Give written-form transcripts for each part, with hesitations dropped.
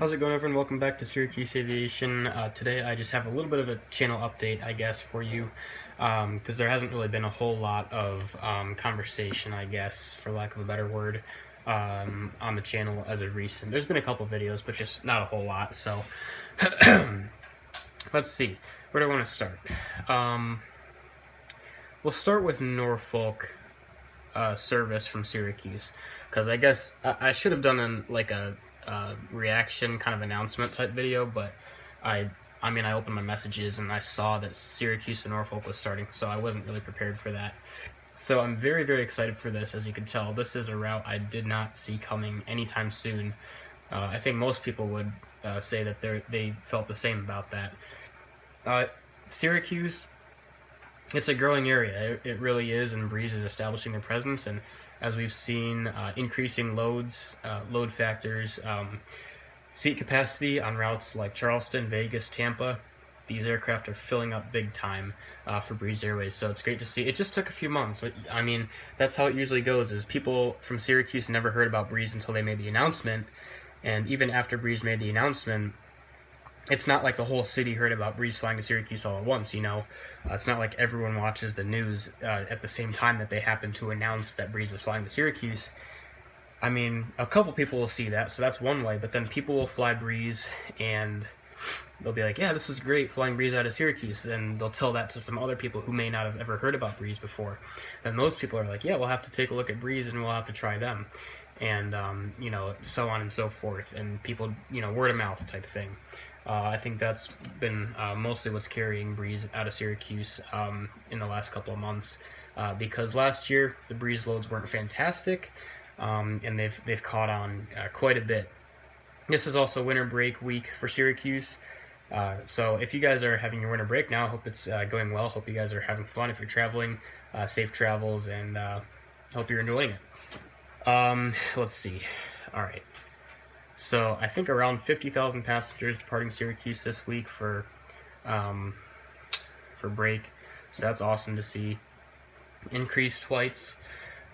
How's it going, everyone? Welcome back to Syracuse Aviation. Today I just have a little bit of a channel update, I guess, for you, because there hasn't really been a whole lot of conversation, I guess, for lack of a better word, on the channel as of recent. There's been a couple videos, but just not a whole lot, so let's see. Where do I want to start? We'll start with Norfolk service from Syracuse, because I guess I should have done a reaction kind of announcement type video, but I opened my messages and I saw that Syracuse and Norfolk was starting, so I wasn't really prepared for that. So I'm very, very excited for this. As you can tell, this is a route I did not see coming anytime soon. I think most people would say that they felt the same about that. Syracuse, it's a growing area. It really is, and Breeze is establishing their presence, and as we've seen, increasing load factors, seat capacity on routes like Charleston, Vegas, Tampa. These aircraft are filling up big time for Breeze Airways, so it's great to see. It just took a few months. I mean, that's how it usually goes, is people from Syracuse never heard about Breeze until they made the announcement, and even after Breeze made the announcement, it's not like the whole city heard about Breeze flying to Syracuse all at once, you know. It's not like everyone watches the news at the same time that they happen to announce that Breeze is flying to Syracuse. I mean, a couple people will see that, so that's one way, but then people will fly Breeze and they'll be like, yeah, this is great, flying Breeze out of Syracuse, and they'll tell that to some other people who may not have ever heard about Breeze before. And those people are like, yeah, we'll have to take a look at Breeze and we'll have to try them. And, you know, so on and so forth, and people, you know, word of mouth type thing. I think that's been mostly what's carrying Breeze out of Syracuse in the last couple of months, because last year the Breeze loads weren't fantastic, and they've caught on quite a bit. This is also winter break week for Syracuse, so if you guys are having your winter break now, I hope it's going well. Hope you guys are having fun. If you're traveling, safe travels, and hope you're enjoying it. Let's see. All right. So I think around 50,000 passengers departing Syracuse this week for break. So that's awesome to see. Increased flights,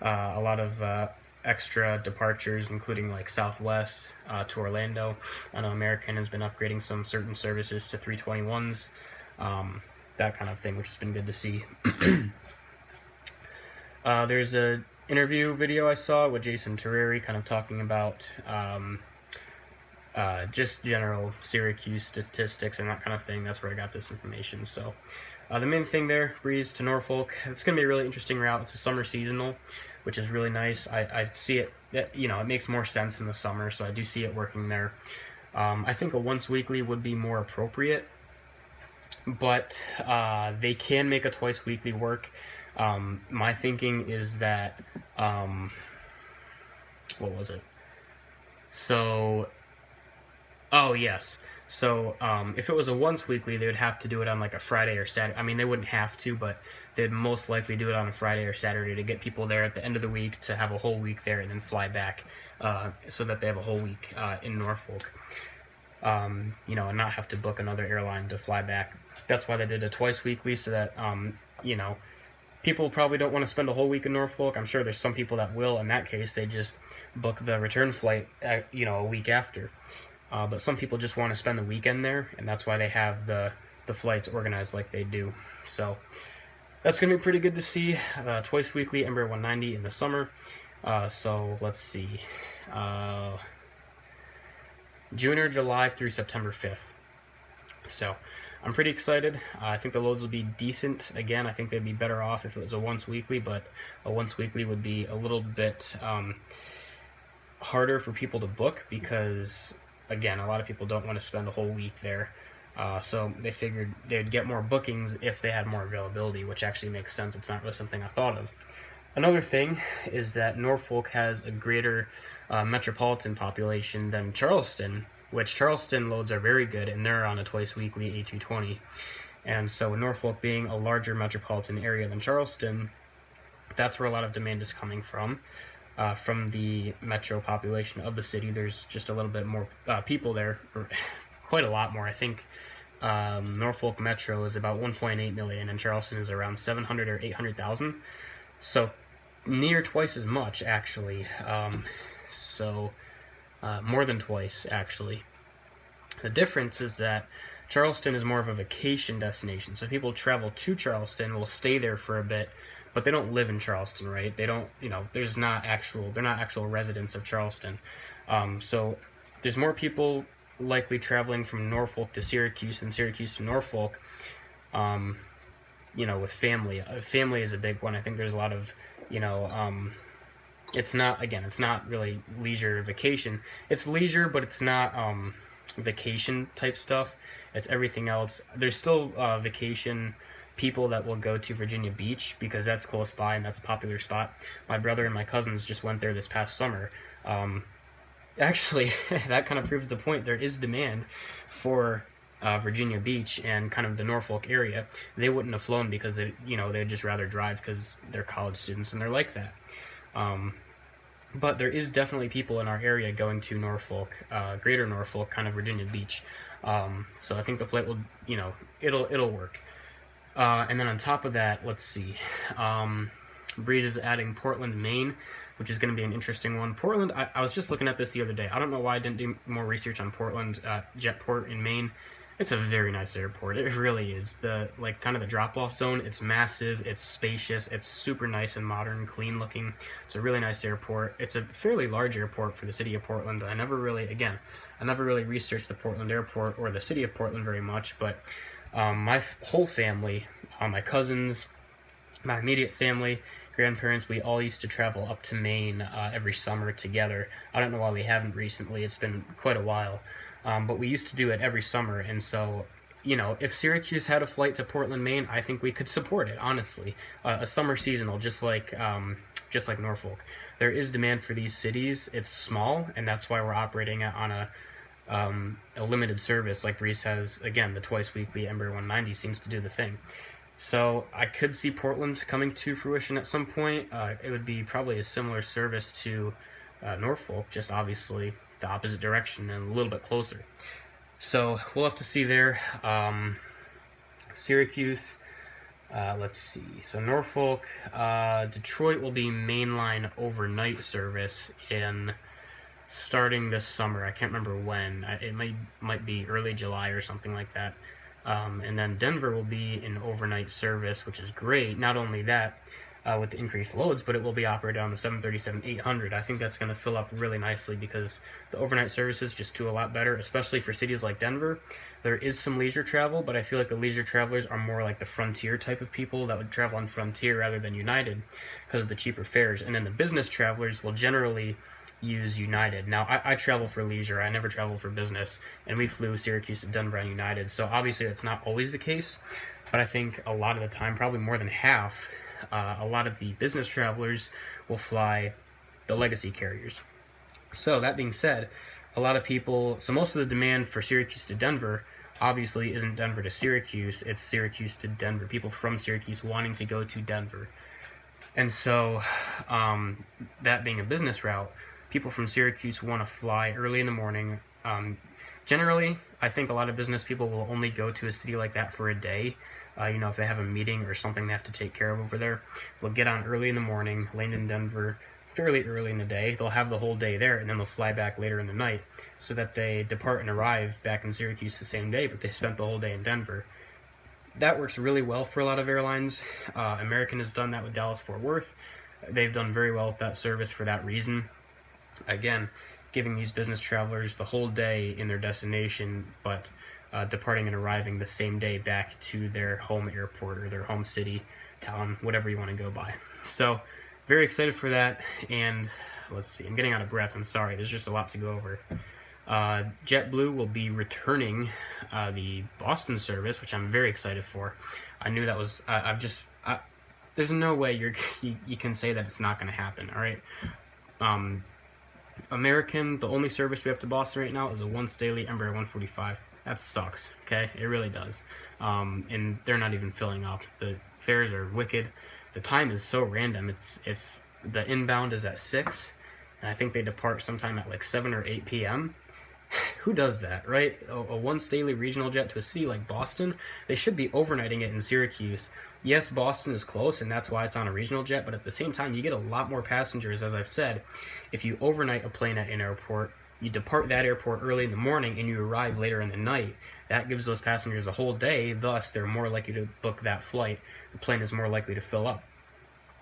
a lot of extra departures, including like Southwest to Orlando. I know American has been upgrading some certain services to 321s, that kind of thing, which has been good to see. There's a interview video I saw with Jason Terreri, kind of talking about just general Syracuse statistics and that kind of thing. That's where I got this information. So the main thing there, Breeze to Norfolk, it's going to be a really interesting route. It's a summer seasonal, which is really nice. I see it, you know, it makes more sense in the summer, so I do see it working there. I think a once weekly would be more appropriate, but they can make a twice weekly work. My thinking is that, what was it? So, oh yes. So if it was a once weekly, they would have to do it on like a Friday or Saturday. I mean, they wouldn't have to, but they'd most likely do it on a Friday or Saturday to get people there at the end of the week, to have a whole week there and then fly back, so that they have a whole week in Norfolk. You know, and not have to book another airline to fly back. That's why they did a twice weekly, so that, you know, people probably don't want to spend a whole week in Norfolk. I'm sure there's some people that will. In that case, they just book the return flight, you know, a week after. But some people just want to spend the weekend there, and that's why they have the flights organized like they do. So that's going to be pretty good to see. Twice weekly, Embraer 190 in the summer. So let's see. June or July through September 5th. So I'm pretty excited. I think the loads will be decent. Again, I think they'd be better off if it was a once weekly, but a once weekly would be a little bit harder for people to book, because again, a lot of people don't want to spend a whole week there. So they figured they'd get more bookings if they had more availability, which actually makes sense. It's not really something I thought of. Another thing is that Norfolk has a greater metropolitan population than Charleston, which Charleston loads are very good, and they're on a twice weekly A220. And so Norfolk being a larger metropolitan area than Charleston, that's where a lot of demand is coming from. From the metro population of the city. There's just a little bit more people there, or quite a lot more. I think Norfolk Metro is about 1.8 million, and Charleston is around 700 or 800,000. So near twice as much, actually. More than twice, actually. The difference is that Charleston is more of a vacation destination. So people travel to Charleston, will stay there for a bit, but they don't live in Charleston, right? They don't, they're not actual residents of Charleston. So there's more people likely traveling from Norfolk to Syracuse than Syracuse to Norfolk, with family. Family is a big one. I think there's a lot of, it's not really leisure vacation. It's leisure, but it's not vacation type stuff. It's everything else. There's still vacation people that will go to Virginia Beach because that's close by and that's a popular spot. My brother and my cousins just went there this past summer. Actually, that kind of proves the point. There is demand for Virginia Beach and kind of the Norfolk area. They wouldn't have flown because they'd just rather drive because they're college students and they're like that. But there is definitely people in our area going to Norfolk, greater Norfolk, kind of Virginia Beach. So I think the flight will, it'll work. And then on top of that, let's see. Breeze is adding Portland, Maine, which is going to be an interesting one. Portland, I was just looking at this the other day. I don't know why I didn't do more research on Portland Jetport in Maine. It's a very nice airport. It really is. Kind of the drop-off zone. It's massive. It's spacious. It's super nice and modern, clean looking. It's a really nice airport. It's a fairly large airport for the city of Portland. I never really researched the Portland airport or the city of Portland very much, but my whole family, my cousins, my immediate family, grandparents, we all used to travel up to Maine every summer together. I don't know why we haven't recently. It's been quite a while. But we used to do it every summer, and so, if Syracuse had a flight to Portland, Maine, I think we could support it, honestly. A summer seasonal, just like Norfolk. There is demand for these cities. It's small, and that's why we're operating on a limited service, like Breeze has, again, the twice-weekly Embraer 190 seems to do the thing. So I could see Portland coming to fruition at some point. It would be probably a similar service to Norfolk, just obviously the opposite direction and a little bit closer. So we'll have to see there. Syracuse, let's see. So Norfolk, Detroit will be mainline overnight service starting this summer. I can't remember when. It might be early July or something like that. And then Denver will be in overnight service, which is great. Not only that, with the increased loads, but it will be operated on the 737-800. I think that's going to fill up really nicely because the overnight services just do a lot better, especially for cities like Denver. There is some leisure travel, but I feel like the leisure travelers are more like the Frontier type of people that would travel on Frontier rather than United because of the cheaper fares. And then the business travelers will generally use United. Now, I travel for leisure. I never travel for business, and we flew Syracuse to Denver on United. So obviously that's not always the case, but I think a lot of the time, probably more than half, a lot of the business travelers will fly the legacy carriers. So that being said, most of the demand for Syracuse to Denver obviously isn't Denver to Syracuse, it's Syracuse to Denver. People from Syracuse wanting to go to Denver. And so, that being a business route, people from Syracuse want to fly early in the morning. Generally, I think a lot of business people will only go to a city like that for a day. If they have a meeting or something they have to take care of over there, they'll get on early in the morning, land in Denver fairly early in the day. They'll have the whole day there, and then they'll fly back later in the night so that they depart and arrive back in Syracuse the same day, but they spent the whole day in Denver. That works really well for a lot of airlines. American has done that with Dallas-Fort Worth. They've done very well with that service for that reason. Again, giving these business travelers the whole day in their destination, but departing and arriving the same day back to their home airport or their home city, town, whatever you want to go by. So, very excited for that, and let's see, I'm getting out of breath, I'm sorry, there's just a lot to go over. JetBlue will be returning the Boston service, which I'm very excited for. I knew that was, there's no way you can say that it's not going to happen, alright? American, the only service we have to Boston right now is a once daily Embraer 145. That sucks, okay? It really does. And they're not even filling up. The fares are wicked. The time is so random. It's the inbound is at 6, and I think they depart sometime at like 7 or 8 p.m. Who does that, right? A once daily regional jet to a city like Boston? They should be overnighting it in Syracuse. Yes, Boston is close, and that's why it's on a regional jet, but at the same time, you get a lot more passengers, as I've said, if you overnight a plane at an airport you depart that airport early in the morning and you arrive later in the night, that gives those passengers a whole day, thus they're more likely to book that flight. The plane is more likely to fill up.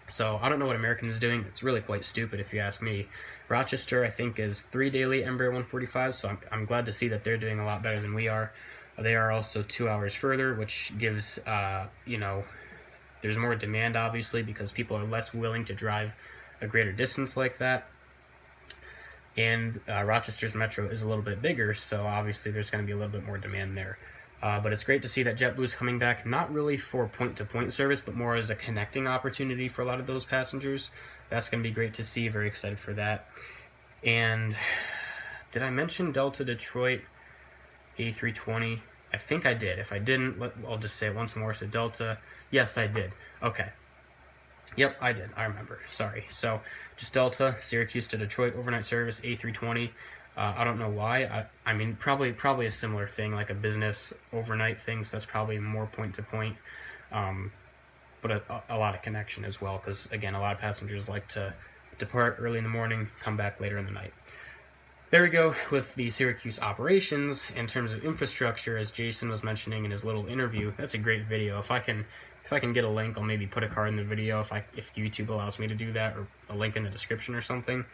So I don't know what American is doing. It's really quite stupid if you ask me. Rochester, I think, is 3 daily Embraer 145, so I'm glad to see that they're doing a lot better than we are. They are also 2 hours further, which gives, there's more demand, obviously, because people are less willing to drive a greater distance like that. And Rochester's metro is a little bit bigger, so obviously there's going to be a little bit more demand there. But it's great to see that JetBlue's coming back, not really for point-to-point service, but more as a connecting opportunity for a lot of those passengers. That's going to be great to see. Very excited for that. And did I mention Delta Detroit A320? I think I did. If I didn't, I'll just say it once more. So Delta, yes, I did. Okay. Yep, I did. I remember. Sorry. So just Delta, Syracuse to Detroit overnight service, A320. I don't know why. I mean, probably a similar thing, like a business overnight thing. So that's probably more point to point, but a lot of connection as well. Because again, a lot of passengers like to depart early in the morning, come back later in the night. There we go with the Syracuse operations. In terms of infrastructure, as Jason was mentioning in his little interview, that's a great video. If I can get a link, I'll maybe put a card in the video if YouTube allows me to do that, or a link in the description or something.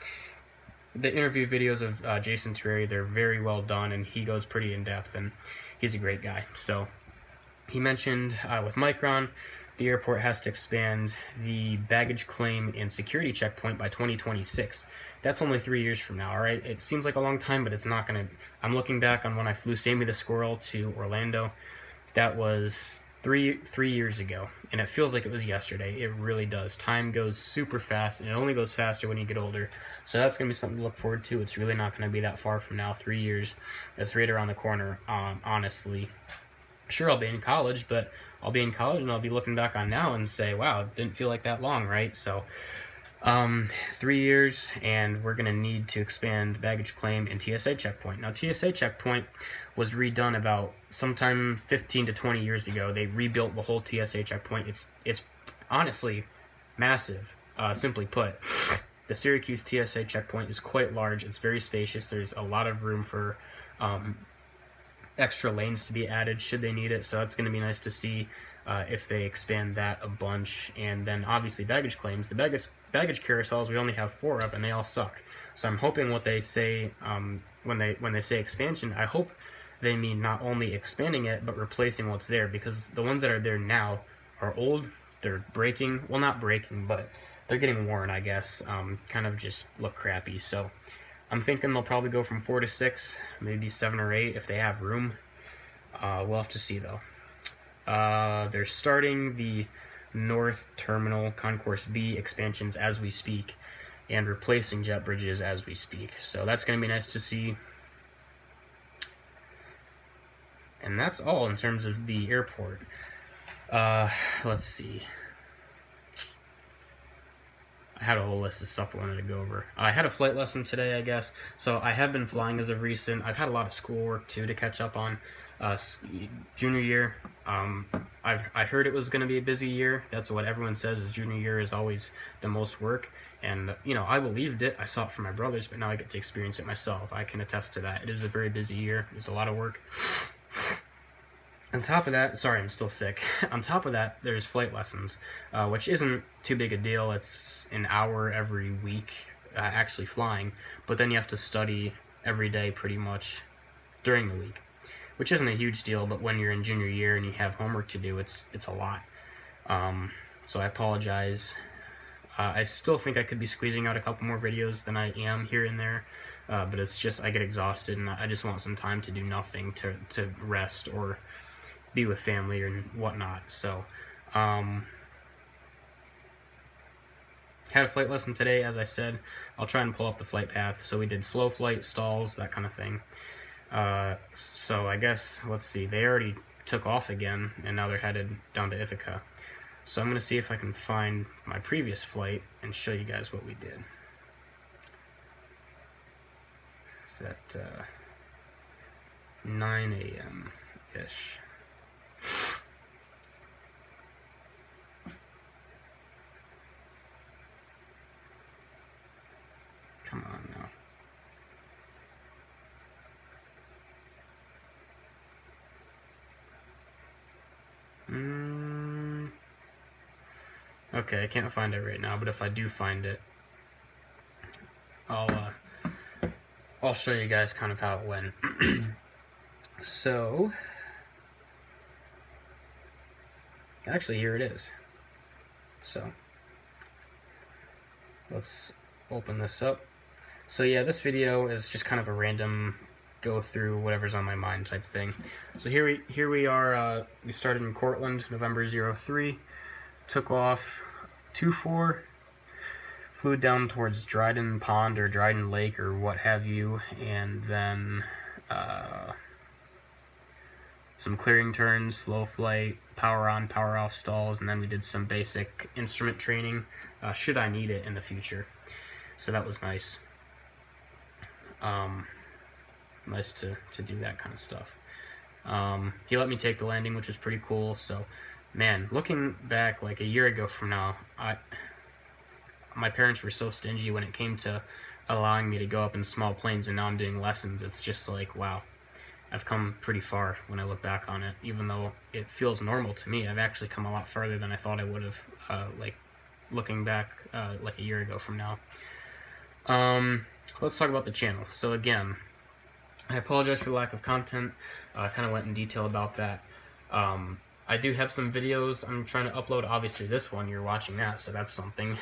The interview videos of Jason Terry, they're very well done, and he goes pretty in depth, and he's a great guy. So he mentioned with Micron, the airport has to expand the baggage claim and security checkpoint by 2026. That's only 3 years from now, all right? It seems like a long time, but it's not going to... I'm looking back on when I flew Sammy the Squirrel to Orlando. That was three years ago, and it feels like it was yesterday. It really does. Time goes super fast, and it only goes faster when you get older. So that's going to be something to look forward to. It's really not going to be that far from now, 3 years. That's right around the corner, honestly. Sure, I'll be in college, but I'll be in college, and I'll be looking back on now and say, wow, it didn't feel like that long, right? So 3 years, and we're going to need to expand baggage claim and TSA checkpoint. Now, TSA checkpoint was redone about sometime 15 to 20 years ago. They rebuilt the whole TSA checkpoint. It's honestly massive, simply put. The Syracuse TSA checkpoint is quite large. It's very spacious. There's a lot of room for extra lanes to be added should they need it, so that's going to be nice to see if they expand that a bunch. And then obviously baggage claims. The baggage carousels we only have 4 of, and they all suck. So I'm hoping what they say when they say expansion, I hope they mean not only expanding it but replacing what's there, because the ones that are there now are old. They're breaking. Well, not breaking, but they're getting worn, I guess. Kind of just look crappy. So I'm thinking they'll probably go from 4 to 6, maybe 7 or 8 if they have room. We'll have to see though. They're starting the North Terminal Concourse B expansions as we speak, and replacing jet bridges as we speak. So that's going to be nice to see. And that's all in terms of the airport. Let's see. I had a whole list of stuff I wanted to go over. I had a flight lesson today, I guess. So I have been flying as of recent. I've had a lot of schoolwork too to catch up on. Junior year, I heard it was going to be a busy year. That's what everyone says, is junior year is always the most work. And, I believed it. I saw it from my brothers, but now I get to experience it myself. I can attest to that. It is a very busy year. It's a lot of work. On top of that, sorry, I'm still sick. On top of that, there's flight lessons, which isn't too big a deal. It's an hour every week, actually flying. But then you have to study every day pretty much during the week, which isn't a huge deal. But when you're in junior year and you have homework to do, it's a lot. So I apologize. I still think I could be squeezing out a couple more videos than I am here and there. But it's just, I get exhausted, and I just want some time to do nothing, to rest or be with family and whatnot. So had a flight lesson today, as I said. I'll try and pull up the flight path. So we did slow flight, stalls, that kind of thing. So I guess, let's see, they already took off again, and now they're headed down to Ithaca. So I'm going to see if I can find my previous flight and show you guys what we did. It's at 9 a.m.-ish. Come on now. Okay, I can't find it right now, but if I do find it, I'll show you guys kind of how it went. So, actually, here it is. So, let's open this up. So yeah, this video is just kind of a random go through whatever's on my mind type thing. So here we are. We started in Cortland, November 03. Took off 2-4. Flew down towards Dryden Pond or Dryden Lake or what have you, and then some clearing turns, slow flight, power on, power off stalls, and then we did some basic instrument training, should I need it in the future. So that was nice. Nice to do that kind of stuff. He let me take the landing, which was pretty cool. So, man, looking back like a year ago from now, my parents were so stingy when it came to allowing me to go up in small planes, and now I'm doing lessons. It's just like, wow, I've come pretty far when I look back on it. Even though it feels normal to me, I've actually come a lot farther than I thought I would have, like looking back like a year ago from now. Let's talk about the channel. So again, I apologize for the lack of content. I kind of went in detail about that. I do have some videos I'm trying to upload. Obviously this one, you're watching that, so that's something.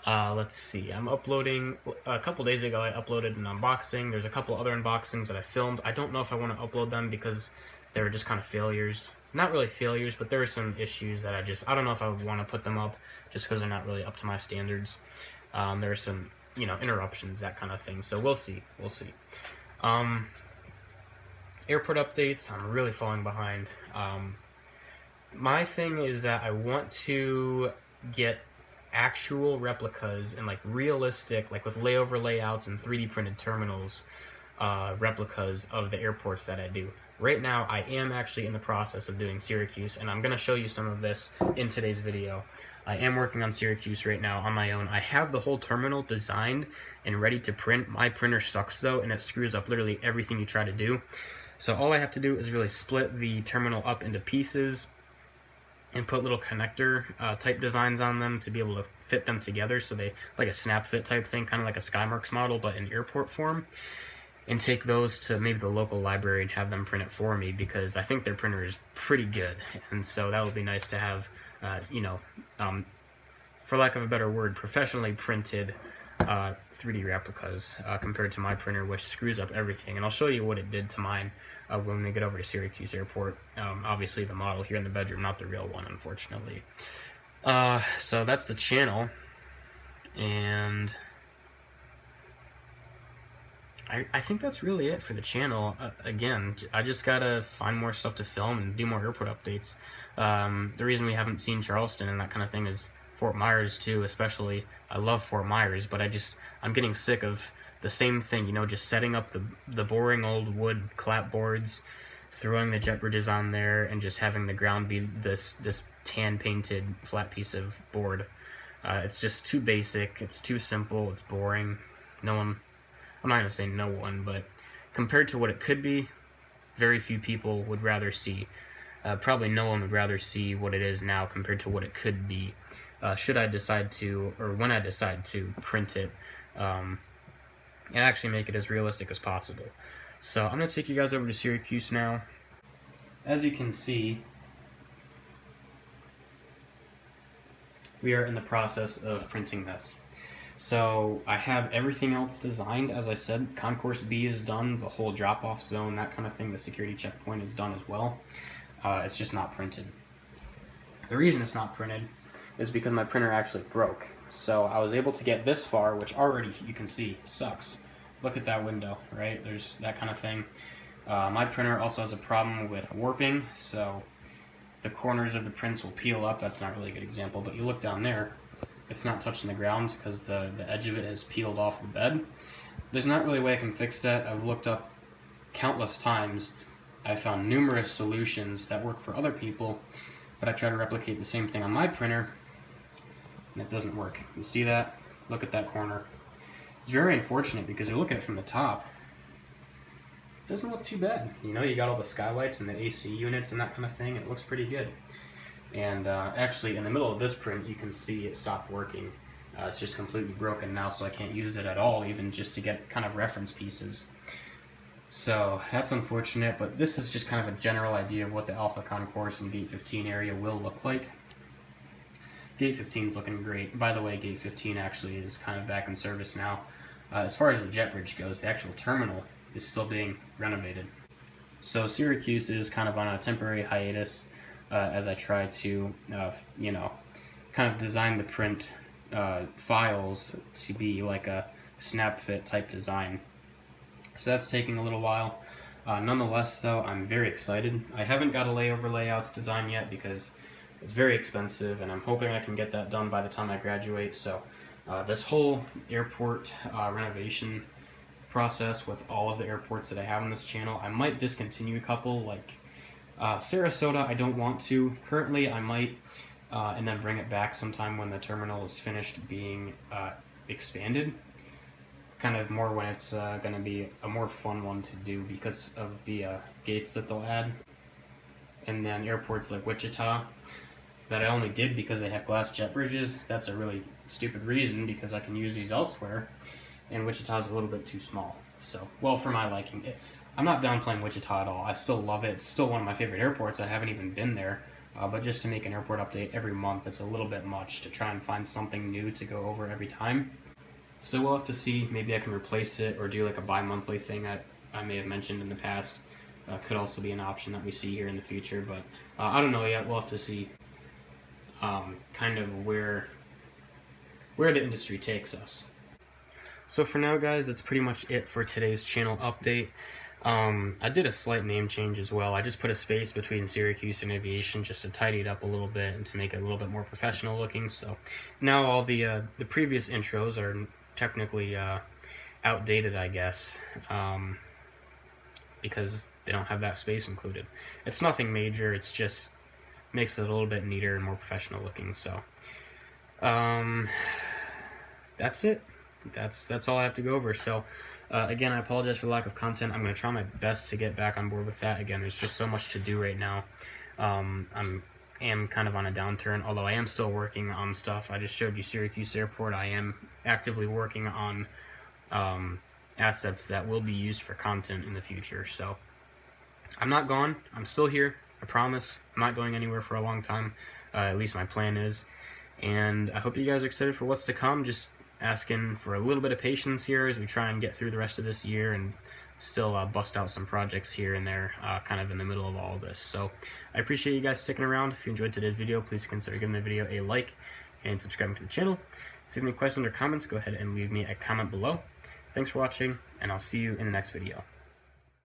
Let's see, I'm uploading, a couple days ago I uploaded an unboxing. There's a couple other unboxings that I filmed. I don't know if I want to upload them because they were just kind of failures. Not really failures, but there were some issues that I don't know if I would want to put them up just because they're not really up to my standards. There are some, interruptions, that kind of thing. So we'll see. Airport updates, I'm really falling behind. My thing is that I want to get actual replicas and like realistic, like with layover layouts and 3D printed terminals, replicas of the airports that I do. Right now, I am actually in the process of doing Syracuse, and I'm going to show you some of this in today's video. I am working on Syracuse right now on my own. I have the whole terminal designed and ready to print. My printer sucks though, and it screws up literally everything you try to do. So all I have to do is really split the terminal up into pieces and put little connector type designs on them to be able to fit them together, so they like a snap fit type thing, kind of like a Skymarks model but in airport form, and take those to maybe the local library and have them print it for me, because I think their printer is pretty good, and so that would be nice to have, for lack of a better word, professionally printed 3D replicas compared to my printer, which screws up everything. And I'll show you what it did to mine when we get over to Syracuse Airport. Obviously the model here in the bedroom, not the real one, unfortunately. So that's the channel, and I think that's really it for the channel. Again, I just gotta find more stuff to film and do more airport updates. The reason we haven't seen Charleston and that kind of thing is Fort Myers too, especially. I love Fort Myers, but I'm getting sick of the same thing, just setting up the boring old wood clapboards, throwing the jet bridges on there, and just having the ground be this tan painted flat piece of board. It's just too basic, it's too simple, it's boring. I'm not gonna say no one, but compared to what it could be, very few people would rather see. Probably no one would rather see what it is now compared to what it could be. Should I decide to, or when I decide to print it, and actually make it as realistic as possible. So I'm going to take you guys over to Syracuse now. As you can see, we are in the process of printing this. So I have everything else designed. As I said, Concourse B is done, the whole drop-off zone, that kind of thing, the security checkpoint is done as well. It's just not printed. The reason it's not printed is because my printer actually broke. So I was able to get this far, which already you can see sucks. Look at that window, right? There's that kind of thing. My printer also has a problem with warping, so the corners of the prints will peel up. That's not really a good example, but you look down there, it's not touching the ground because the edge of it has peeled off the bed. There's not really a way I can fix that. I've looked up countless times. I found numerous solutions that work for other people, but I try to replicate the same thing on my printer, and it doesn't work. You see that? Look at that corner. It's very unfortunate because you look at it from the top, it doesn't look too bad. You got all the skylights and the AC units and that kind of thing, and it looks pretty good. And actually, in the middle of this print, you can see it stopped working. It's just completely broken now, so I can't use it at all, even just to get kind of reference pieces. So that's unfortunate, but this is just kind of a general idea of what the Alpha Concourse and Gate 15 area will look like. Gate 15 is looking great. By the way, Gate 15 actually is kind of back in service now. As far as the jet bridge goes, the actual terminal is still being renovated. So Syracuse is kind of on a temporary hiatus as I try to, kind of design the print files to be like a snap fit type design. So that's taking a little while. Nonetheless, though, I'm very excited. I haven't got a layover layouts design yet because it's very expensive, and I'm hoping I can get that done by the time I graduate. So this whole airport renovation process with all of the airports that I have on this channel, I might discontinue a couple, like Sarasota I don't want to. Currently I might, and then bring it back sometime when the terminal is finished being expanded. Kind of more when it's going to be a more fun one to do because of the gates that they'll add. And then airports like Wichita that I only did because they have glass jet bridges. That's a really stupid reason because I can use these elsewhere, and Wichita's a little bit too small. So, well, for my liking. I'm not downplaying Wichita at all. I still love it. It's still one of my favorite airports. I haven't even been there. But just to make an airport update every month, it's a little bit much to try and find something new to go over every time. So we'll have to see. Maybe I can replace it or do like a bi-monthly thing I may have mentioned in the past. Could also be an option that we see here in the future, but I don't know yet. We'll have to see kind of where the industry takes us. So for now, guys, that's pretty much it for today's channel update. I did a slight name change as well. I just put a space between Syracuse and Aviation just to tidy it up a little bit and to make it a little bit more professional looking. So now all the previous intros are technically outdated, I guess, because they don't have that space included. It's nothing major. It's just makes it a little bit neater and more professional looking. So that's it. That's all I have to go over. So again, I apologize for the lack of content. I'm going to try my best to get back on board with that. Again, there's just so much to do right now. Am kind of on a downturn, although I am still working on stuff. I just showed you Syracuse Airport. I am actively working on assets that will be used for content in the future. So I'm not gone. I'm still here. I promise. I'm not going anywhere for a long time. At least my plan is. And I hope you guys are excited for what's to come. Just asking for a little bit of patience here as we try and get through the rest of this year and still bust out some projects here and there kind of in the middle of all of this. So I appreciate you guys sticking around. If you enjoyed today's video, please consider giving the video a like and subscribing to the channel. If you have any questions or comments, go ahead and leave me a comment below. Thanks for watching, and I'll see you in the next video.